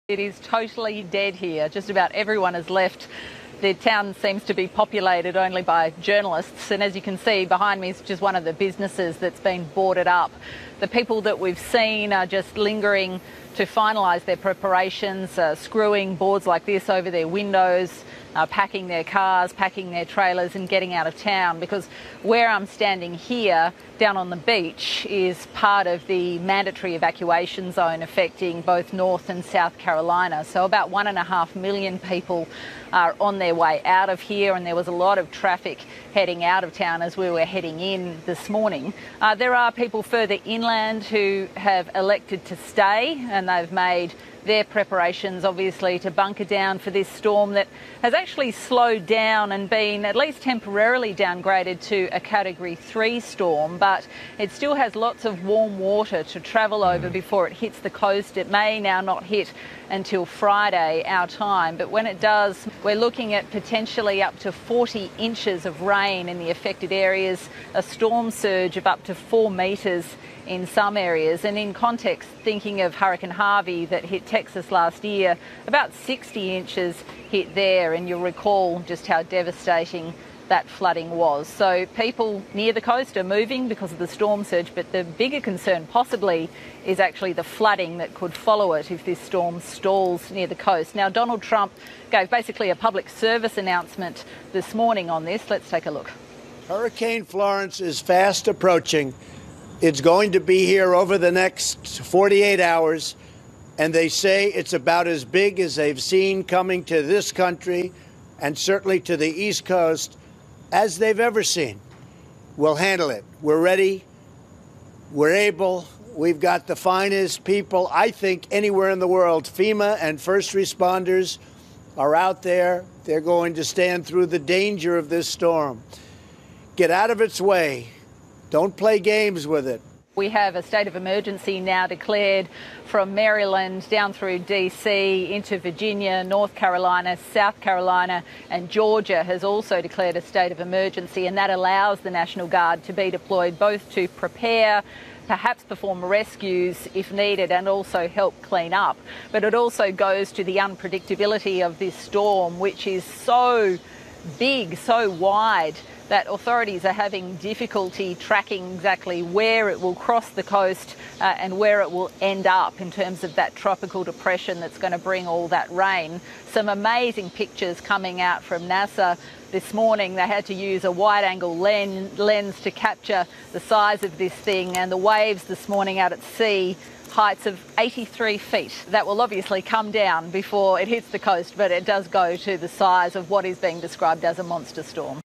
It is totally dead here. Just about everyone has left. The town seems to be populated only by journalists, and as you can see behind me is just one of the businesses that's been boarded up. The people that we've seen are just lingering to finalise their preparations, screwing boards like this over their windows, packing their cars, packing their trailers and getting out of town, because where I'm standing here down on the beach is part of the mandatory evacuation zone affecting both North and South Carolina. So about 1.5 million people are on their way out of here, and there was a lot of traffic heading out of town as we were heading in this morning. There are people further inland who have elected to stay, and they've made their preparations obviously to bunker down for this storm that has actually slowed down and been at least temporarily downgraded to a Category 3 storm, but it still has lots of warm water to travel over before it hits the coast. It may now not hit until Friday our time, but when it does, we're looking at potentially up to 40 inches of rain in the affected areas, a storm surge of up to 4 metres in some areas. And in context, thinking of Hurricane Harvey that hit Texas last year, about 60 inches hit there, and you'll recall just how devastating that flooding was. So people near the coast are moving because of the storm surge, but the bigger concern possibly is actually the flooding that could follow it if this storm stalls near the coast. Now, Donald Trump gave basically a public service announcement this morning on this. Let's take a look. Hurricane Florence is fast approaching. It's going to be here over the next 48 hours, and they say it's about as big as they've seen coming to this country, and certainly to the East Coast, as they've ever seen. We'll handle it. We're ready. We're able. We've got the finest people, I think, anywhere in the world. FEMA and first responders are out there. They're going to stand through the danger of this storm. Get out of its way. Don't play games with it. We have a state of emergency now declared from Maryland down through DC into Virginia, North Carolina, South Carolina, and Georgia has also declared a state of emergency, and that allows the National Guard to be deployed both to prepare, perhaps perform rescues if needed, and also help clean up. But it also goes to the unpredictability of this storm, which is so big, so wide, that authorities are having difficulty tracking exactly where it will cross the coast and where it will end up in terms of that tropical depression that's going to bring all that rain. Some amazing pictures coming out from NASA this morning. They had to use a wide-angle lens to capture the size of this thing, and the waves this morning out at sea, heights of 83 feet. That will obviously come down before it hits the coast, but it does go to the size of what is being described as a monster storm.